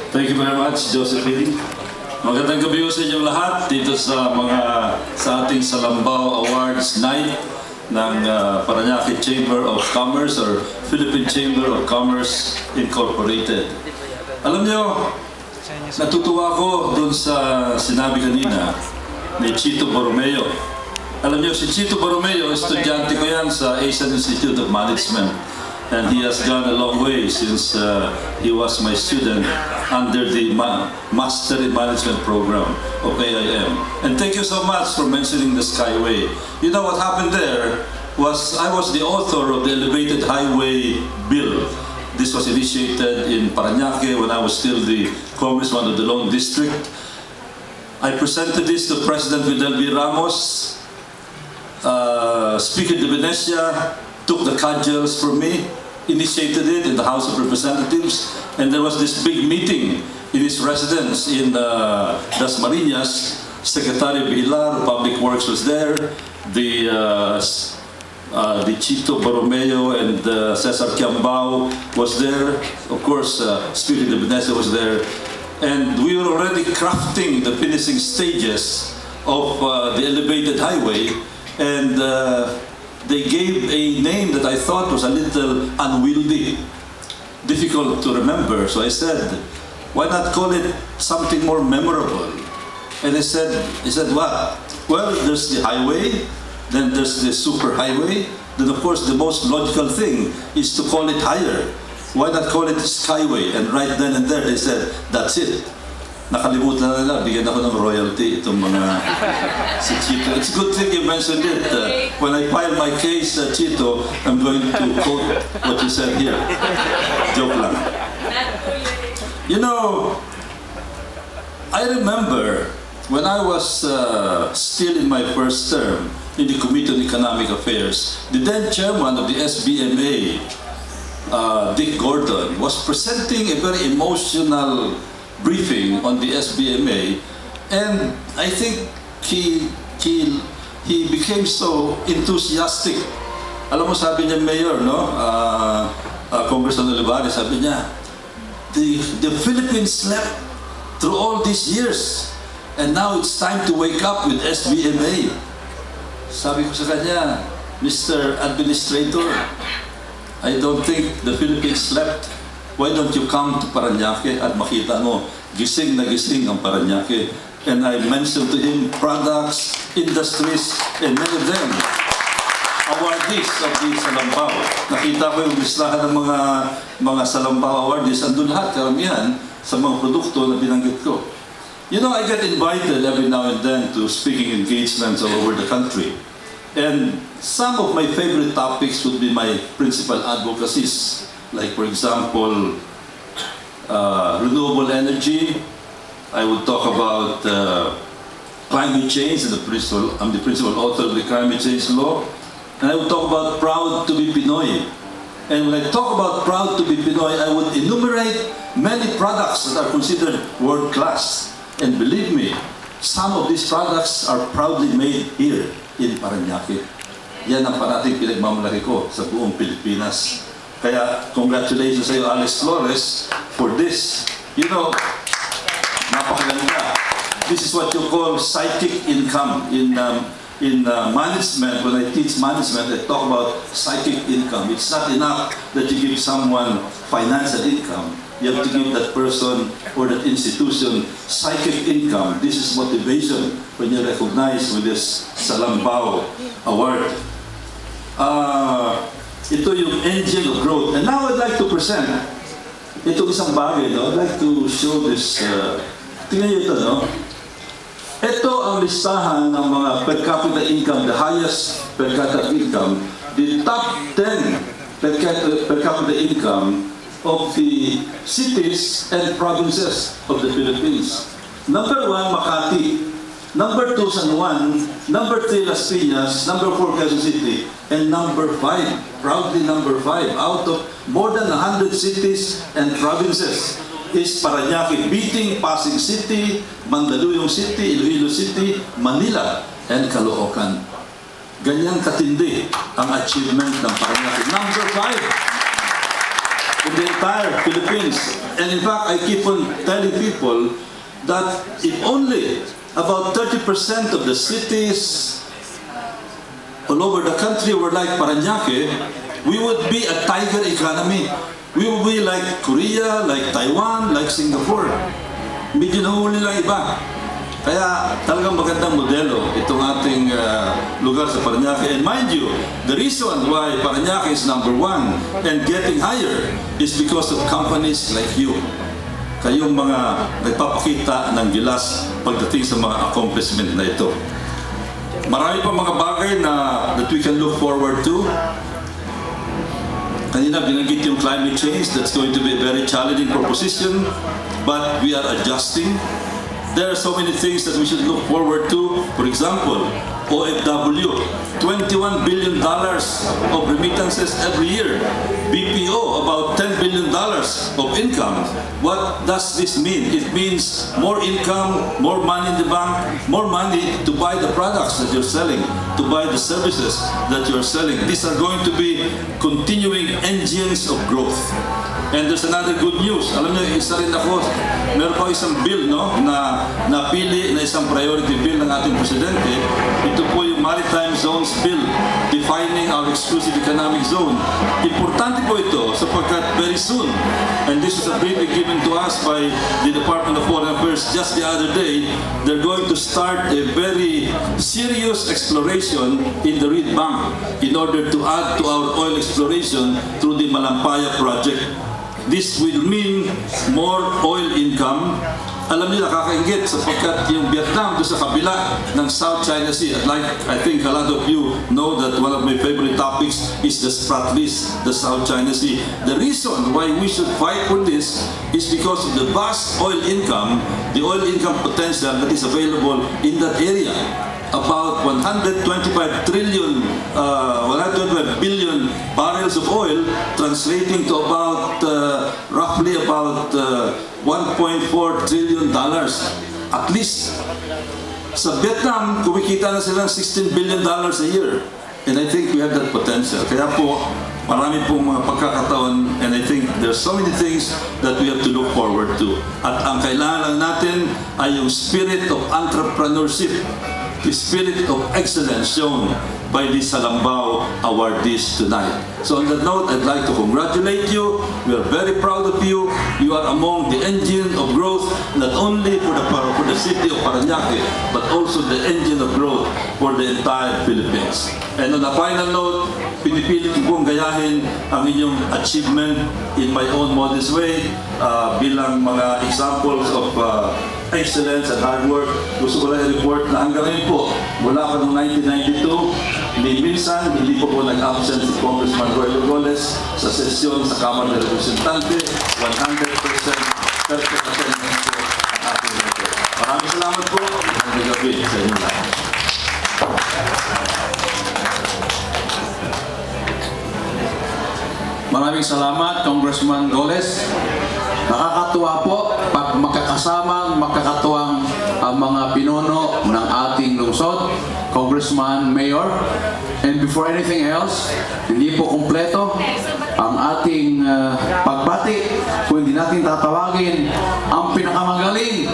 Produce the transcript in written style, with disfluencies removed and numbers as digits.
Thank you very much, Josephine. Magandang gabi sa inyong lahat dito sa ating Salambao Awards Night ng Paranaque Chamber of Commerce or Philippine Chamber of Commerce Incorporated. Alam nyo, natutuwa ko dun sa sinabi kanina ni Chito Borromeo. Alam nyo, si Chito Borromeo, estudyante ko yan sa Asian Institute of Management. And he has gone a long way since he was my student under the Master in Management program of AIM. And thank you so much for mentioning the Skyway. You know what happened there was I was the author of the Elevated Highway Bill. This was initiated in Paranaque when I was still the congressman of the Lone District. I presented this to President Fidel V. Ramos. Speaker de Venecia took the cudgels from me, initiated it in the House of Representatives, and there was this big meeting in his residence in Dasmariñas. Secretary Vigilar, Public Works was there, the Chito Borromeo and Cesar Kiambao was there, of course Speaker de Venecia was there, and we were already crafting the finishing stages of the elevated highway, and they gave a name that I thought was a little unwieldy, difficult to remember. So I said, why not call it something more memorable? And he said, what? Well, there's the highway, then there's the super highway, then of course the most logical thing is to call it higher. Why not call it Skyway? And right then and there they said, that's it. Nakalimutan na nila, bigyan ako ng royalty itong mga si Chito. It's a good thing you mentioned it. When I file my case, Chito, I'm going to quote what you said here. Joke lang. You know, I remember when I was still in my first term in the Committee on Economic Affairs, the then chairman of the SBMA, Dick Gordon, was presenting a very emotional briefing on the SBMA, and I think he became so enthusiastic. Alam mo, sabi niya, Mayor, no? Congressman Olivares, sabi niya, the Philippines slept through all these years, and now it's time to wake up with SBMA. Sabi ko sa kanya, Mr. Administrator, I don't think the Philippines slept. Why don't you come to Paranaque at makita mo, gising na gising ang Paranaque. And I mentioned to him products, industries, and many of them, awardees of the Salambao. Nakita ko yung listahan ng mga Salambao awardees, andun lahat, karamihan, sa mga produkto na binanggit ko. You know, I get invited every now and then to speaking engagements all over the country. And some of my favorite topics would be my principal advocacies. Like, for example, renewable energy. I would talk about climate change, and I'm the principal author of the climate change law. And I would talk about proud to be Pinoy. And when I talk about proud to be Pinoy, I would enumerate many products that are considered world-class. And believe me, some of these products are proudly made here in Paranaque. Yan ang parating pinagmamalaki ko sa buong Pilipinas. Kaya, congratulations sa iyo, Alex Flores, for this. You know, napakaganda. This is what you call psychic income. In management, when I teach management, I talk about psychic income. It's not enough that you give someone financial income. You have to give that person or that institution psychic income. This is motivation when you recognize with this Salambao Award. Ito yung engine of growth. And now I'd like to present itong isang bagay, no? I'd like to show this. Tingnan nyo ito, no? Ito ang listahan ng mga per capita income, the highest per capita income, the top 10 per capita income of the cities and provinces of the Philippines. Number 1, Makati. Number 2, San Juan. Number 3, Las Piñas. Number 4, Quezon City. And number 5, proudly number 5, out of more than 100 cities and provinces is Paranaque, beating Pasig City, Mandaluyong City, Iloilo City, Manila, and Caloocan. Ganyan katindi ang achievement ng Paranaque. Number 5 in the entire Philippines. And in fact, I keep on telling people that if only about 30% of the cities all over the country were like Paranaque, we would be a tiger economy. We would be like Korea, like Taiwan, like Singapore. Medyo nahuli lang iba. Kaya talagang magandang modelo itong ating lugar sa Paranaque. And mind you, the reason why Paranaque is #1 and getting higher is because of companies like you. Kayong mga nagpapakita ng gilas pagdating sa mga accomplishment na ito. Marami pa mga bagay na that we can look forward to. Kanina binanggit yung climate change. That's going to be a very challenging proposition, but we are adjusting. There are so many things that we should look forward to. For example, OFW, $21 billion of remittances every year. BPO, about $10 billion of income. What does this mean? It means more income, more money in the bank, more money to buy the products that you're selling, to buy the services that you're selling. These are going to be continuing engines of growth. And there's another good news. Alam niyo, isa rin ako, meron pa isang bill, no, na napili na isang priority bill ng ating presidente. Ito po yung Maritime Zones Bill, defining our exclusive economic zone. Importante po ito sapagkat very soon, and this is a briefing given to us by the Department of Foreign Affairs just the other day, they're going to start a very serious exploration in the Reed Bank in order to add to our oil exploration through the Malampaya project. This will mean more oil income. Alam niyo, nakakaingit sapagkat yung Vietnam doon sa kabila ng South China Sea. I think a lot of you know that one of my favorite topics is the Spratlys, the South China Sea. The reason why we should fight for this is because of the vast oil income, the oil income potential that is available in that area. About 125 billion barrels of oil, translating to about roughly about $1.4 trillion. At least sa Vietnam, kumikita na silang $16 billion a year. And I think we have that potential. Kaya po, marami pong mga pagkakataon, and I think there's so many things that we have to look forward to. At ang kailangan lang natin ay yung spirit of entrepreneurship, the spirit of excellence shown by the Salambao awardees tonight. So on that note, I'd like to congratulate you. We are very proud of you. You are among the engine of growth, not only for the city of Paranaque, but also the engine of growth for the entire Philippines. And on a final note, pinipilit ko pong gayahin ang inyong achievement in my own modest way bilang mga examples of excellence and hard work. Gusto ko lang i-report na hanggang ngayon po, mula pa noong 1992, minsan hindi po nag-absent si Congressman Roilo Golez sa sesyon sa Kamara ng Representante. 100% perfect attendance po ang ating ito. Maraming salamat po. Magandang gabi sa inyo lahat. Maraming salamat, Congressman Golez. Nakakatuwa po pag makakatuwang ang mga pinuno ng ating lungsod, Congressman, Mayor. And before anything else, hindi po kumpleto ang ating pagbati kung hindi natin tatawagin ang pinakamagaling